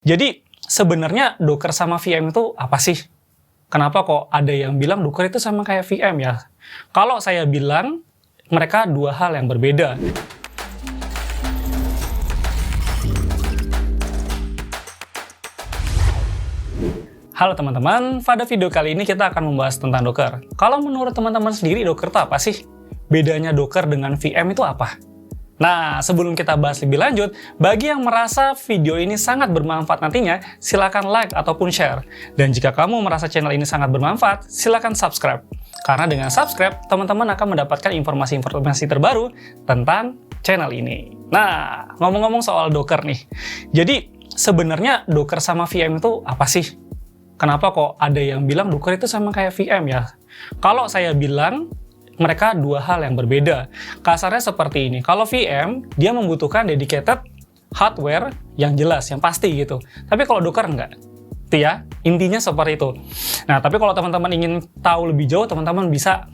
Jadi sebenarnya Docker sama VM itu apa sih? Kenapa kok ada yang bilang Docker itu sama kayak VM ya? Kalau saya bilang mereka dua hal yang berbeda. Halo teman-teman, pada video kali ini kita akan membahas tentang Docker. Kalau menurut teman-teman sendiri Docker itu apa sih? Bedanya Docker dengan VM itu apa? Nah, sebelum kita bahas lebih lanjut, bagi yang merasa video ini sangat bermanfaat nantinya, silakan like ataupun share. Dan jika kamu merasa channel ini sangat bermanfaat, silakan subscribe. Karena dengan subscribe, teman-teman akan mendapatkan informasi-informasi terbaru tentang channel ini. Nah, ngomong-ngomong soal Docker nih. Jadi, sebenarnya Docker sama VM itu apa sih? Kenapa kok ada yang bilang Docker itu sama kayak VM ya? Kalau saya bilang, mereka dua hal yang berbeda. Kasarnya seperti ini, kalau VM, dia membutuhkan dedicated hardware yang jelas, yang pasti gitu. Tapi kalau Docker enggak. Itu ya, intinya seperti itu. Nah, tapi kalau teman-teman ingin tahu lebih jauh, teman-teman bisa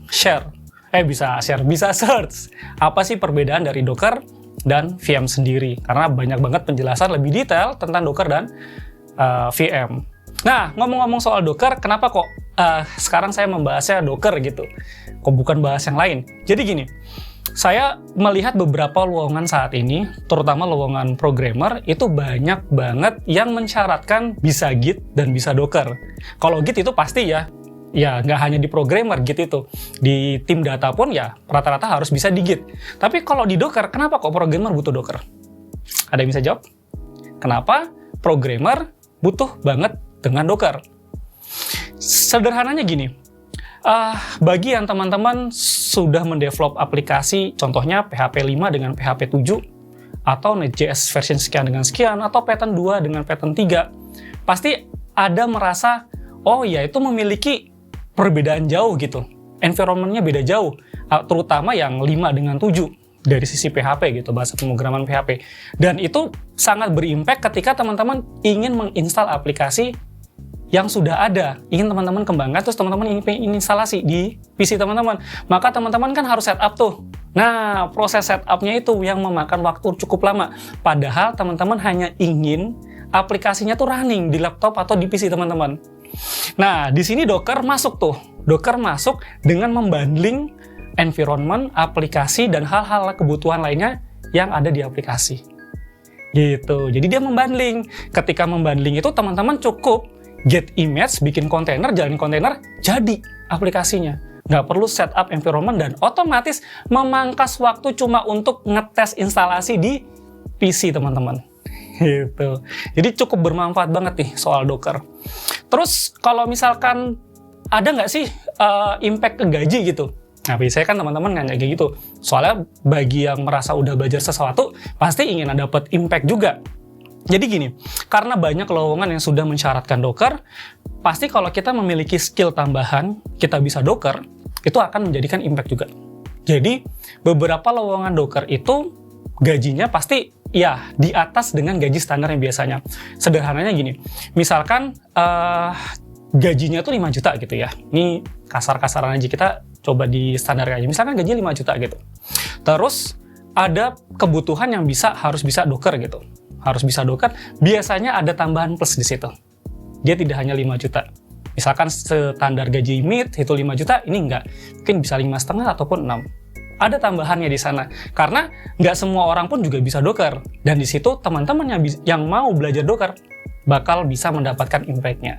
bisa search. Apa sih perbedaan dari Docker dan VM sendiri? Karena banyak banget penjelasan lebih detail tentang Docker dan VM. Nah, ngomong-ngomong soal Docker, kenapa kok sekarang saya membahasnya Docker gitu? Kok bukan bahas yang lain? Jadi gini, saya melihat beberapa lowongan saat ini, terutama lowongan programmer, itu banyak banget yang mensyaratkan bisa Git dan bisa Docker. Kalau Git itu pasti ya nggak hanya di programmer Git itu. Di tim data pun ya rata-rata harus bisa di Git. Tapi kalau di Docker, kenapa kok programmer butuh Docker? Ada yang bisa jawab? Kenapa programmer butuh banget dengan Docker? Sederhananya gini, bagi yang teman-teman sudah mendevelop aplikasi, contohnya PHP 5 dengan PHP 7, atau Node.js version sekian dengan sekian, atau Python 2 dengan Python 3, pasti ada merasa, oh ya itu memiliki perbedaan jauh gitu, environment-nya beda jauh, terutama yang 5 dengan 7, dari sisi PHP gitu, bahasa pemrograman PHP. Dan itu sangat berimpact ketika teman-teman ingin menginstal aplikasi yang sudah ada, ingin teman-teman kembangkan, terus teman-teman ingin instalasi di PC teman-teman, maka teman-teman kan harus setup tuh. Nah, proses setupnya itu yang memakan waktu cukup lama. Padahal teman-teman hanya ingin aplikasinya tuh running di laptop atau di PC teman-teman. Nah, di sini Docker masuk tuh. Docker masuk dengan membundling environment, aplikasi, dan hal-hal kebutuhan lainnya yang ada di aplikasi. Gitu. Jadi dia membundling. Ketika membundling itu teman-teman cukup get image, bikin kontainer, jalanin kontainer, jadi aplikasinya. Nggak perlu setup environment dan otomatis memangkas waktu cuma untuk ngetes instalasi di PC teman-teman. Gitu. Jadi cukup bermanfaat banget nih soal Docker. Terus kalau misalkan ada nggak sih impact ke gaji gitu? Nah, biasanya kan teman-teman nanya kayak gitu. Soalnya bagi yang merasa udah belajar sesuatu, pasti ingin dapat impact juga. Jadi gini, karena banyak lowongan yang sudah mensyaratkan Docker, pasti kalau kita memiliki skill tambahan, kita bisa Docker, itu akan menjadikan impact juga. Jadi, beberapa lowongan Docker itu gajinya pasti ya di atas dengan gaji standar yang biasanya. Sederhananya gini, misalkan gajinya tuh 5 juta gitu ya. Ini kasar-kasaran aja, kita coba di standar aja. Misalkan gajinya 5 juta gitu. Terus ada kebutuhan yang harus bisa Docker gitu. Harus bisa Docker, biasanya ada tambahan plus di situ. Dia tidak hanya 5 juta. Misalkan standar gaji mid itu 5 juta, ini enggak. Mungkin bisa 5,5 ataupun 6. Ada tambahannya di sana. Karena nggak semua orang pun juga bisa Docker. Dan di situ teman-teman yang mau belajar Docker bakal bisa mendapatkan impact-nya.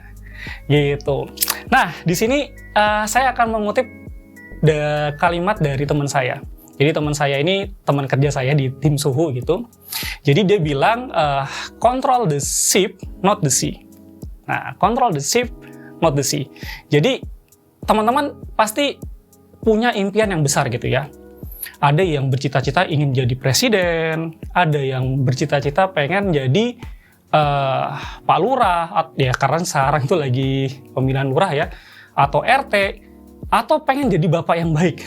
Gitu. Nah, di sini saya akan mengutip kalimat dari teman saya. Jadi teman saya ini teman kerja saya di tim suhu gitu. Jadi dia bilang control the ship, not the sea. Nah, control the ship, not the sea. Jadi teman-teman pasti punya impian yang besar gitu ya. Ada yang bercita-cita ingin jadi presiden, ada yang bercita-cita pengen jadi Pak Lurah, ya karena sekarang itu lagi pemilihan lurah ya, atau RT. Atau pengen jadi bapak yang baik,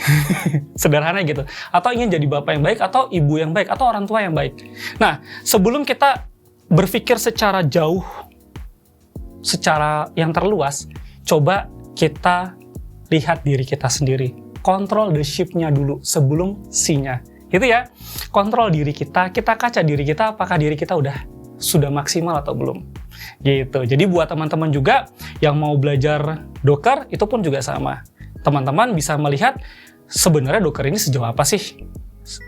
sederhana gitu. Atau ingin jadi bapak yang baik, atau ibu yang baik, atau orang tua yang baik. Nah, sebelum kita berpikir secara jauh, secara yang terluas, coba kita lihat diri kita sendiri. Control the ship-nya dulu sebelum sea-nya. Gitu ya. Kontrol diri kita kaca diri kita, apakah diri kita sudah maksimal atau belum. Gitu. Jadi buat teman-teman juga yang mau belajar Docker, itu pun juga sama. Teman-teman bisa melihat sebenarnya Docker ini sejauh apa sih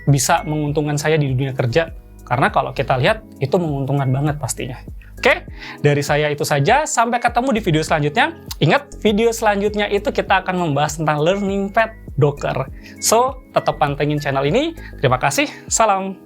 bisa menguntungkan saya di dunia kerja. Karena kalau kita lihat, itu menguntungkan banget pastinya. Oke, dari saya itu saja. Sampai ketemu di video selanjutnya. Ingat, video selanjutnya itu kita akan membahas tentang Learning Path Docker. So, tetap pantengin channel ini. Terima kasih. Salam.